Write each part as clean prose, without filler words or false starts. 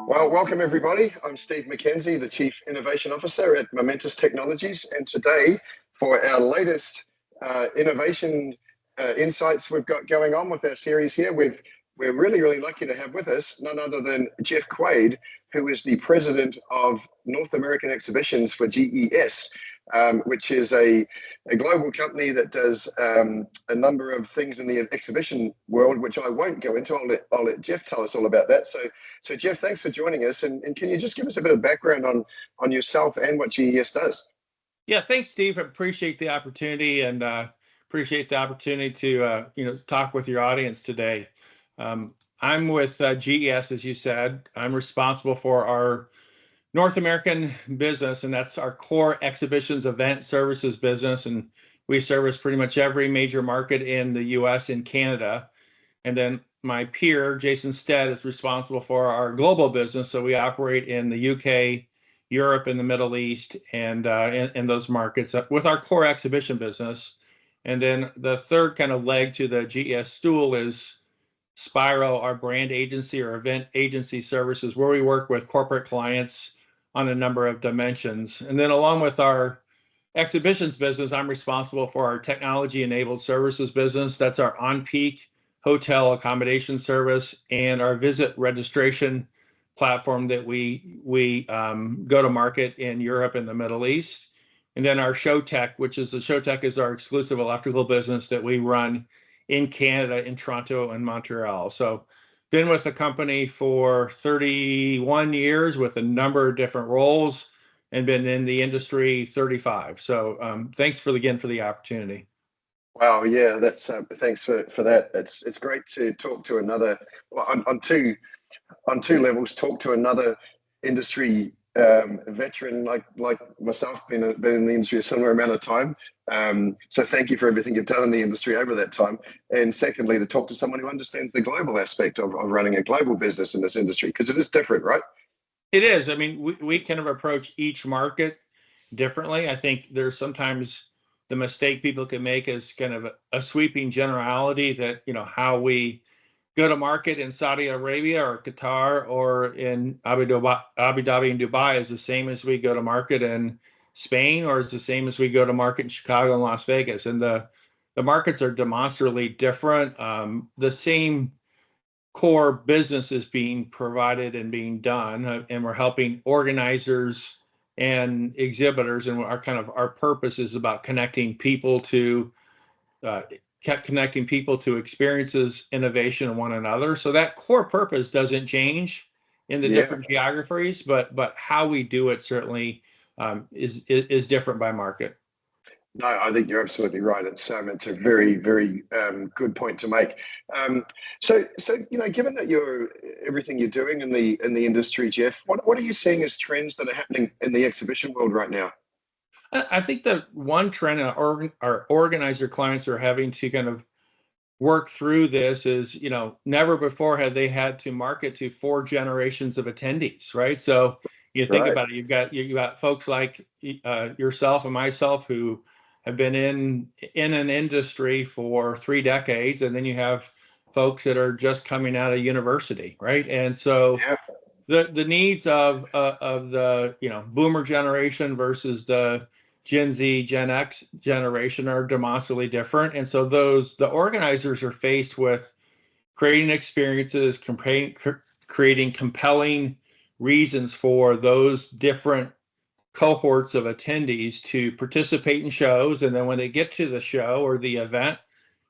Well, welcome everybody. I'm Steve Mackenzie, the Chief Innovation Officer at Momentus Technologies, and today for our latest innovation insights we've got going on with our series here, we're really lucky to have with us none other than Jeff Quaid, who is the President of North American Exhibitions for GES, which is a global company that does a number of things in the exhibition world, which I won't go into. I'll let Jeff tell us all about that. So Jeff, thanks for joining us, and can you just give us a bit of background on yourself and what GES does? Yeah, thanks, Steve. I appreciate the opportunity and appreciate the opportunity to talk with your audience today. I'm with GES, as you said. I'm responsible for our North American business, and that's our core exhibitions, event services business, and we service pretty much every major market in the U.S. and Canada. And then my peer, Jason Stead, is responsible for our global business. So we operate in the UK, Europe, and the Middle East, and in those markets with our core exhibition business. And then the third kind of leg to the GES stool is Spiro, our brand agency or event agency services, where we work with corporate clients on a number of dimensions. And then along with our exhibitions business, I'm responsible for our technology-enabled services business. That's our on-peak hotel accommodation service and our visit registration platform that we go to market in Europe and the Middle East. And then our ShowTech, which is our exclusive electrical business that we run in Canada, in Toronto and Montreal. So been with the company for 31 years with a number of different roles and been in the industry 35. So thanks again for the opportunity. Wow, yeah, that's thanks for that. It's great to talk to another on two levels. Talk to another industry veteran like myself, been in the industry a similar amount of time. So thank you for everything you've done in the industry over that time. And secondly, to talk to someone who understands the global aspect of running a global business in this industry, because it is different, right? It is. I mean, we kind of approach each market differently. I think there's sometimes the mistake people can make is kind of a sweeping generality that, how we go to market in Saudi Arabia or Qatar or in Abu Dhabi and Dubai is the same as we go to market in Spain, or is the same as we go to market in Chicago and Las Vegas. And the markets are demonstrably different. The same core business is being provided and being done, and we're helping organizers and exhibitors, and our purpose is about connecting people to experiences, innovation, and one another. So that core purpose doesn't change in the different geographies, but how we do it certainly is different by market. No, I think you're absolutely right. It's a very good point to make. So given that everything you're doing in the industry, Jeff, what are you seeing as trends that are happening in the exhibition world right now? I think that one trend our organizer clients are having to kind of work through this is, never before had they had to market to 4 generations of attendees, right? So you think about it, you've got folks like yourself and myself who have been in an industry for 3 decades, and then you have folks that are just coming out of university, right? And so the needs of the boomer generation versus the Gen Z, Gen X generation are demonstrably different. And so the organizers are faced with creating experiences, creating compelling reasons for those different cohorts of attendees to participate in shows. And then when they get to the show or the event,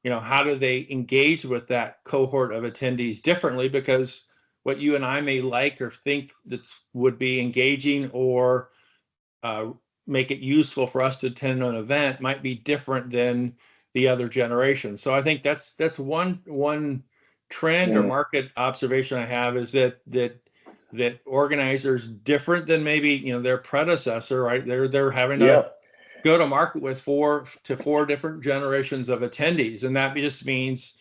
how do they engage with that cohort of attendees differently? Because what you and I may like or think that would be engaging or make it useful for us to attend an event might be different than the other generation. So I think that's one trend or market observation I have is that organizers different than maybe their predecessor, right? They're having to go to market with 4 different generations of attendees, and that just means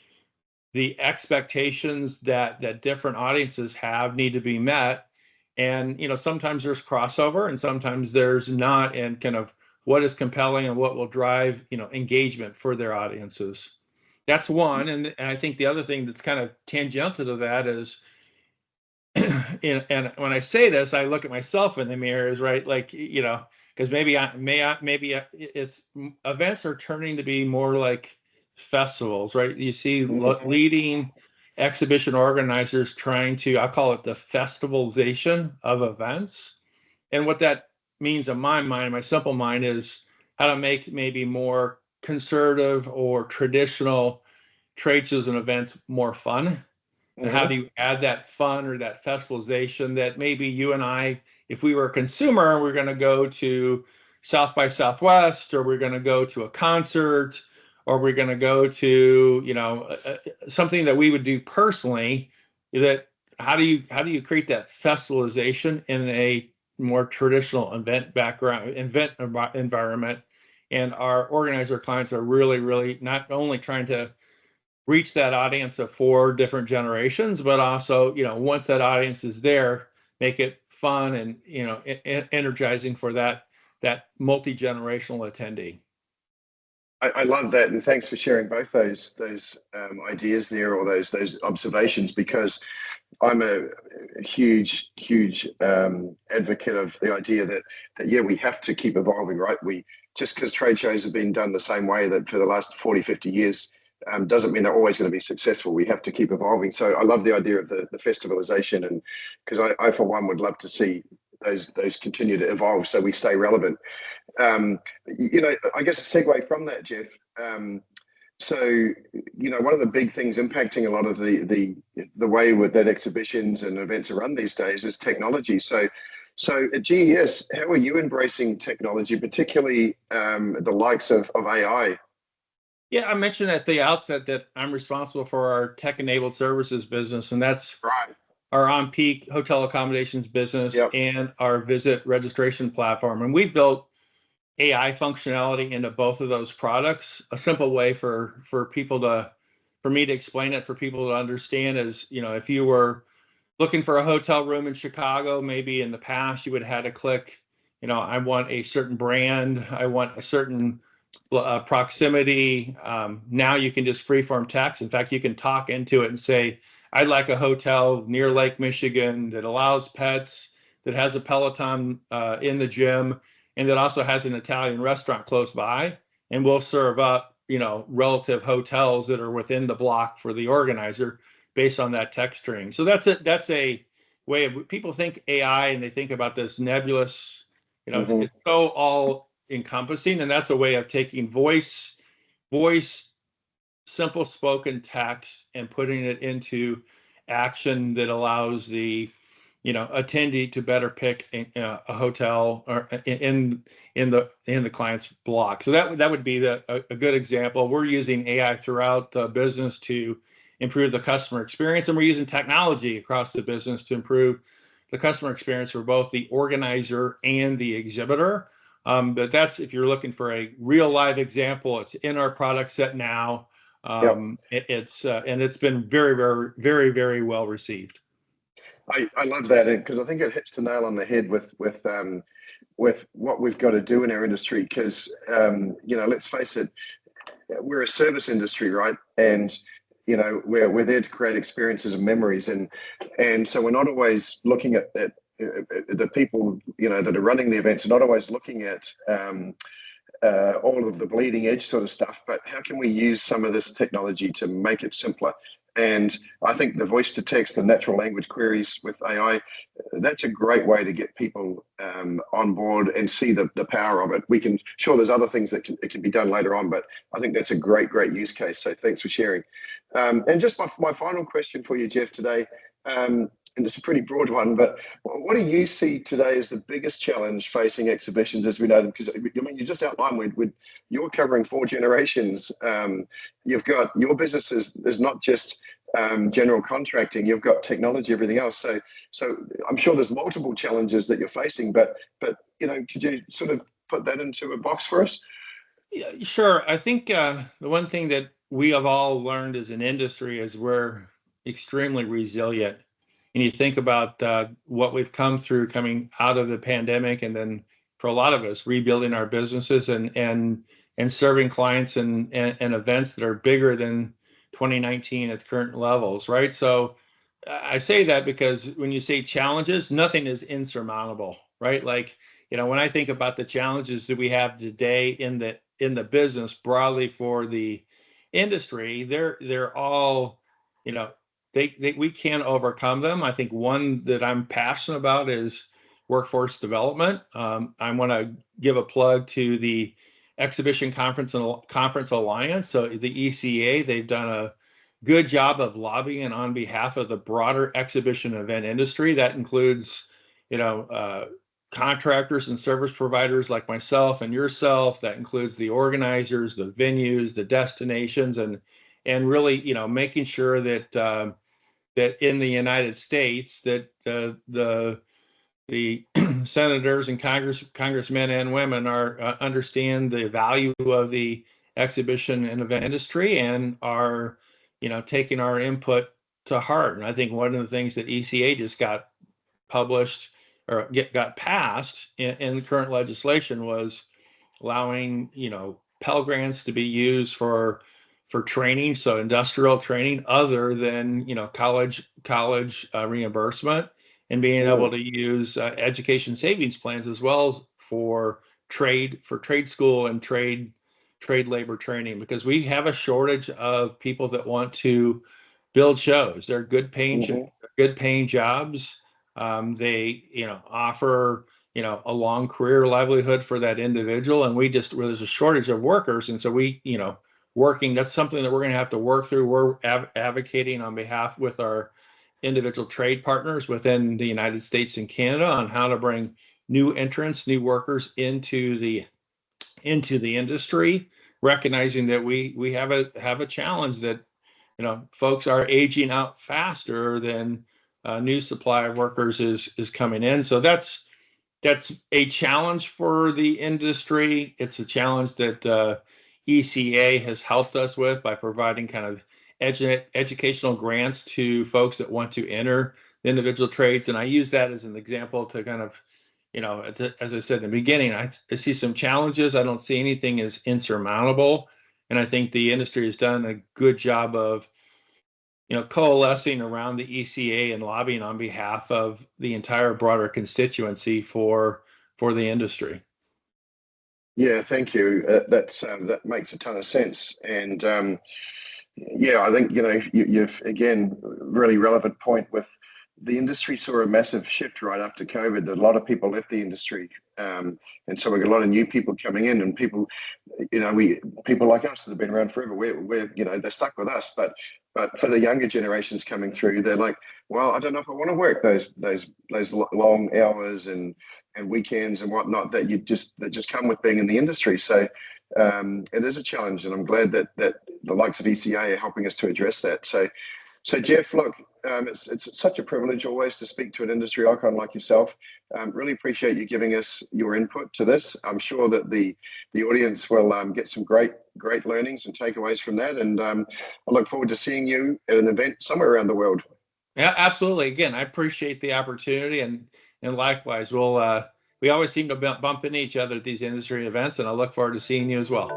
the expectations that different audiences have need to be met. And sometimes there's crossover and sometimes there's not, and kind of what is compelling and what will drive engagement for their audiences. That's one. And I think the other thing that's kind of tangential to that is and when I say this, I look at myself in the mirrors, right? Like, because it's events are turning to be more like festivals, right? You see Mhm. leading exhibition organizers trying to, I call it the festivalization of events. And what that means in my mind, my simple mind, is how to make maybe more conservative or traditional trade shows and events more fun. And how Mhm. do you add that fun or that festivalization that maybe you and I, if we were a consumer, we're going to go to South by Southwest, or we're going to go to a concert, or we're going to go to, something that we would do personally. That how do you create that festivalization in a more traditional environment? And our organizer clients are really, really not only trying to reach that audience of four different generations, but also, once that audience is there, make it fun and, energizing for that multi-generational attendee. I love that, and thanks for sharing both those ideas there, or those observations, because I'm a huge advocate of the idea that yeah, we have to keep evolving, right? We just because trade shows have been done the same way that for the last 40, 50 years doesn't mean they're always going to be successful. We have to keep evolving. So I love the idea of the festivalization, and because I for one would love to see those continue to evolve so we stay relevant. Um, I guess a segue from that, Jeff. Um, so, one of the big things impacting a lot of the way with that exhibitions and events are run these days is technology. So at GES, how are you embracing technology, particularly the likes of AI? Yeah, I mentioned at the outset that I'm responsible for our tech-enabled services business, and that's Right. our on-peak hotel accommodations business Yep. and our visit registration platform. And we built AI functionality into both of those products. A simple way for me to explain it for people to understand is, if you were looking for a hotel room in Chicago, maybe in the past you would have had to click, I want a certain brand, I want a certain proximity. Now you can just freeform text. In fact, you can talk into it and say, I'd like a hotel near Lake Michigan that allows pets, that has a Peloton in the gym, and that also has an Italian restaurant close by. And we'll serve up, relative hotels that are within the block for the organizer based on that text string. So that's a way of, people think AI and they think about this nebulous, Hmm. it's so all encompassing, and that's a way of taking voice, simple spoken text and putting it into action that allows the attendee to better pick a hotel or in the client's block. So that would be a good example. We're using AI throughout the business to improve the customer experience, and we're using technology across the business to improve the customer experience for both the organizer and the exhibitor. But that's, if you're looking for a real live example, it's in our product set now. Yep. And it's been very, very, very, very well received. I love that because I think it hits the nail on the head with what we've got to do in our industry. Because let's face it, we're a service industry, right? And we're there to create experiences and memories, and so we're not always looking at that. The people that are running the events are not always looking at all of the bleeding edge sort of stuff, but how can we use some of this technology to make it simpler? And I think the voice to text and natural language queries with AI, that's a great way to get people on board and see the power of it. We can, sure, there's other things that it can be done later on, but I think that's a great use case. So thanks for sharing. And just my final question for you, Jeff, today, and it's a pretty broad one, but what do you see today as the biggest challenge facing exhibitions as we know them? Because I mean, you just outlined you're covering four generations. You've got your business is not just general contracting. You've got technology, everything else. So I'm sure there's multiple challenges that you're facing. But could you sort of put that into a box for us? Yeah, sure. I think the one thing that we have all learned as an industry is we're extremely resilient. And you think about what we've come through coming out of the pandemic, and then for a lot of us rebuilding our businesses and serving clients and events that are bigger than 2019 at current levels, right? So I say that because when you say challenges, nothing is insurmountable, right? Like, when I think about the challenges that we have today in the business broadly for the industry, they're all, you know, we can overcome them. I think one that I'm passionate about is workforce development. I want to give a plug to the Exhibition Conference Alliance. So the ECA, they've done a good job of lobbying on behalf of the broader exhibition event industry. That includes, you know, uh, contractors and service providers like myself and yourself. That includes the organizers, the venues, the destinations, and really, making sure that that in the United States that the senators and congressmen and women are understand the value of the exhibition and event industry and are taking our input to heart. And I think one of the things that ECA just got published or got passed in the current legislation was allowing Pell Grants to be used for training, so industrial training other than college reimbursement, and being able to use education savings plans as well as for trade school and trade labor training, because we have a shortage of people that want to build shows. They're good paying jobs. They offer a long career livelihood for that individual, and there's a shortage of workers, and so we working, that's something that we're going to have to work through. We're advocating on behalf with our individual trade partners within the United States and Canada on how to bring new entrants, new workers into the industry, recognizing that we have a challenge that folks are aging out faster than new supply of workers is coming in. So that's a challenge for the industry. It's a challenge that ECA has helped us with by providing kind of educational grants to folks that want to enter the individual trades. And I use that as an example to kind of, as I said in the beginning, I see some challenges. I don't see anything as insurmountable. And I think the industry has done a good job of coalescing around the ECA and lobbying on behalf of the entire broader constituency for the industry. Yeah, thank you. That makes a ton of sense. And yeah, I think you've again really relevant point with the industry saw a massive shift right after COVID. That a lot of people left the industry, and so we got a lot of new people coming in, and people, people like us that have been around forever. We're they're stuck with us, but for the younger generations coming through, they're like, well, I don't know if I want to work those long hours and weekends and whatnot that just come with being in the industry. So it is a challenge, and I'm glad that the likes of ECA are helping us to address that. So Jeff, look, it's such a privilege always to speak to an industry icon like yourself. Really appreciate you giving us your input to this. I'm sure that the audience will get some great learnings and takeaways from that. And I look forward to seeing you at an event somewhere around the world. Yeah, absolutely. Again, I appreciate the opportunity, and likewise, we always seem to bump into each other at these industry events, and I look forward to seeing you as well.